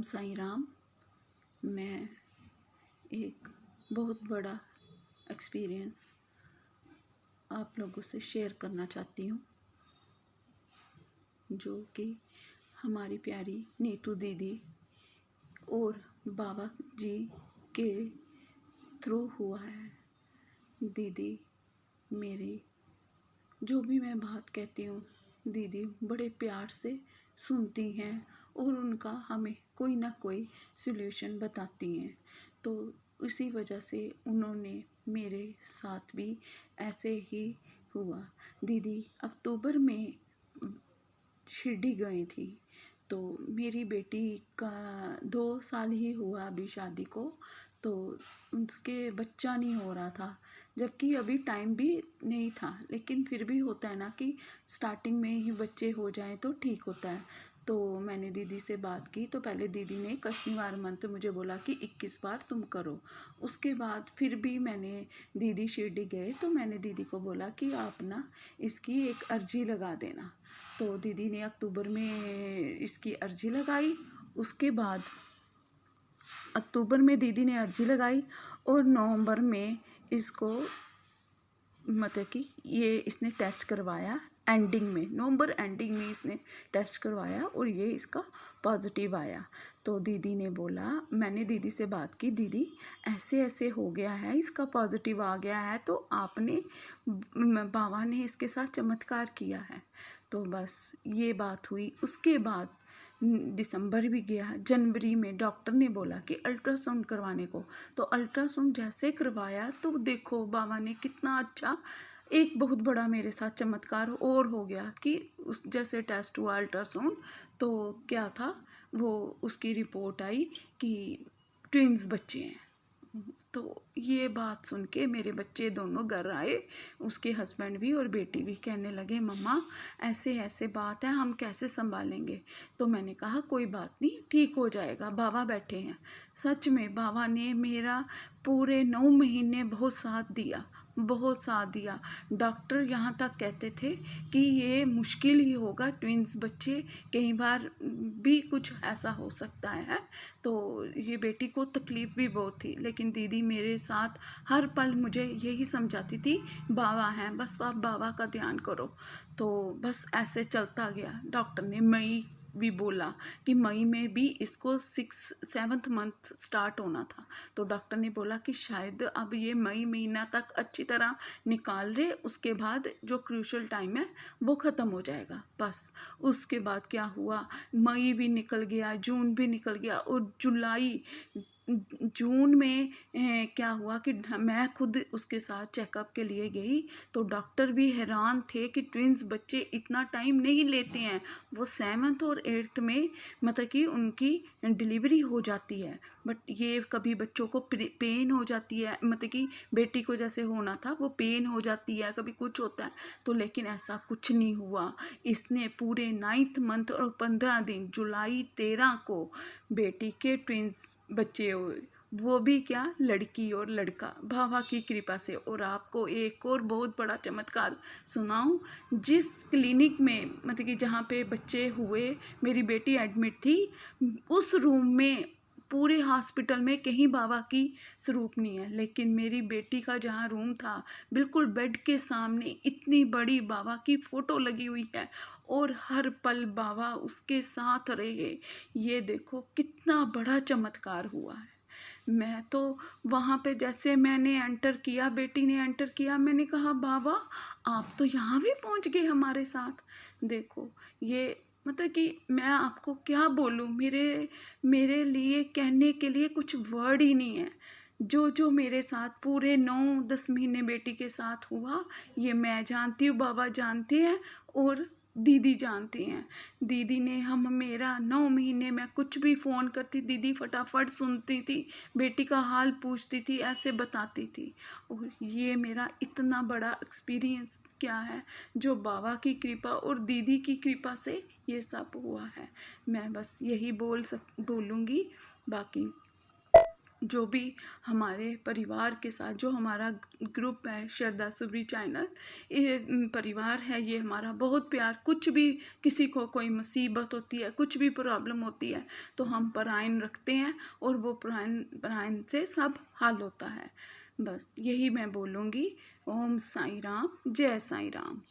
साईं राम। मैं एक बहुत बड़ा एक्सपीरियंस आप लोगों से शेयर करना चाहती हूँ, जो कि हमारी प्यारी नीतू दीदी और बाबा जी के थ्रू हुआ है। दीदी मेरी जो भी मैं बात कहती हूँ, दीदी बड़े प्यार से सुनती हैं और उनका हमें कोई ना कोई सल्यूशन बताती हैं। तो इसी वजह से उन्होंने मेरे साथ भी ऐसे ही हुआ। दीदी अक्टूबर में शिरडी गई थी, तो मेरी बेटी का 2 साल ही हुआ अभी शादी को, तो उसके बच्चा नहीं हो रहा था, जबकि अभी टाइम भी नहीं था, लेकिन फिर भी होता है ना कि स्टार्टिंग में ही बच्चे हो जाएं तो ठीक होता है। तो मैंने दीदी से बात की, तो पहले दीदी ने कष्टनिवार मंत्र मुझे बोला कि 21 बार तुम करो। उसके बाद फिर भी मैंने दीदी शिरडी गए तो मैंने दीदी को बोला कि आप ना इसकी एक अर्जी लगा देना। तो दीदी ने अक्टूबर में इसकी अर्जी लगाई। उसके बाद अक्टूबर में दीदी ने अर्जी लगाई और नवंबर में इसको मतलब कि ये इसने टेस्ट करवाया। एंडिंग में नवंबर एंडिंग में इसने टेस्ट करवाया और ये इसका पॉजिटिव आया। तो दीदी ने बोला, मैंने दीदी से बात की, दीदी ऐसे ऐसे हो गया है, इसका पॉजिटिव आ गया है, तो आपने बाबा ने इसके साथ चमत्कार किया है। तो बस ये बात हुई। उसके बाद दिसंबर भी गया, जनवरी में डॉक्टर ने बोला कि अल्ट्रासाउंड करवाने को। तो अल्ट्रासाउंड जैसे करवाया तो देखो बाबा ने कितना अच्छा एक बहुत बड़ा मेरे साथ चमत्कार और हो गया कि उस जैसे टेस्ट हुआ अल्ट्रासाउंड, तो क्या था वो उसकी रिपोर्ट आई कि ट्विंस बच्चे हैं। तो ये बात सुन के मेरे बच्चे दोनों घर आए, उसके हस्बैंड भी और बेटी भी, कहने लगे मम्मा ऐसे ऐसे बात है, हम कैसे संभालेंगे। तो मैंने कहा कोई बात नहीं, ठीक हो जाएगा, बाबा बैठे हैं। सच में बाबा ने मेरा पूरे 9 महीने बहुत साथ दिया, बहुत साथ दिया। डॉक्टर यहाँ तक कहते थे कि ये मुश्किल ही होगा, ट्विंस बच्चे, कई बार भी कुछ ऐसा हो सकता है। तो ये बेटी को तकलीफ़ भी बहुत थी, लेकिन दीदी मेरे साथ हर पल मुझे यही समझाती थी, बाबा हैं, बस आप बाबा का ध्यान करो। तो बस ऐसे चलता गया। डॉक्टर ने मई भी बोला कि मई में भी इसको 7th मंथ स्टार्ट होना था। तो डॉक्टर ने बोला कि शायद अब ये मई महीना तक अच्छी तरह निकाल दे, उसके बाद जो क्रूशल टाइम है वो ख़त्म हो जाएगा। बस उसके बाद क्या हुआ, मई भी निकल गया, जून भी निकल गया और जुलाई जून में क्या हुआ कि मैं खुद उसके साथ चेकअप के लिए गई, तो डॉक्टर भी हैरान थे कि ट्विंस बच्चे इतना टाइम नहीं लेते हैं, वो 7th और 8th में मतलब कि उनकी डिलीवरी हो जाती है। बट ये कभी बच्चों को पेन हो जाती है, मतलब कि बेटी को जैसे होना था वो पेन हो जाती है, कभी कुछ होता है, तो लेकिन ऐसा कुछ नहीं हुआ। इसने पूरे 9th मंथ और 15 दिन, जुलाई 13 को बेटी के ट्विंस बच्चे हुए, वो भी क्या, लड़की और लड़का, बाबा की कृपा से। और आपको एक और बहुत बड़ा चमत्कार सुनाऊं, जिस क्लिनिक में मतलब कि जहाँ पे बच्चे हुए मेरी बेटी एडमिट थी, उस रूम में पूरे हॉस्पिटल में कहीं बाबा की स्वरूप नहीं है, लेकिन मेरी बेटी का जहाँ रूम था, बिल्कुल बेड के सामने इतनी बड़ी बाबा की फ़ोटो लगी हुई है और हर पल बाबा उसके साथ रहे। ये देखो कितना बड़ा चमत्कार हुआ है। मैं तो वहाँ पे जैसे मैंने एंटर किया, बेटी ने एंटर किया, मैंने कहा बाबा आप तो यहाँ भी पहुँच गए हमारे साथ। देखो ये मतलब कि मैं आपको क्या बोलूँ, मेरे लिए कहने के लिए कुछ वर्ड ही नहीं है। जो जो मेरे साथ पूरे 9-10 महीने बेटी के साथ हुआ, ये मैं जानती हूँ, बाबा जानते हैं और दीदी जानती हैं। दीदी ने मेरा 9 महीने में कुछ भी फ़ोन करती, दीदी फटाफट सुनती थी, बेटी का हाल पूछती थी, ऐसे बताती थी। और ये मेरा इतना बड़ा एक्सपीरियंस क्या है, जो बाबा की कृपा और दीदी की कृपा से ये सब हुआ है। मैं बस यही बोलूँगी, बाकी जो भी हमारे परिवार के साथ जो हमारा ग्रुप है श्रद्धा सुबरी चैनल, ये परिवार है, ये हमारा बहुत प्यार, कुछ भी किसी को कोई मुसीबत होती है, कुछ भी प्रॉब्लम होती है तो हम परायण रखते हैं और वो परायण से सब हल होता है। बस यही मैं बोलूँगी। ओम साईं राम, जय साईं राम।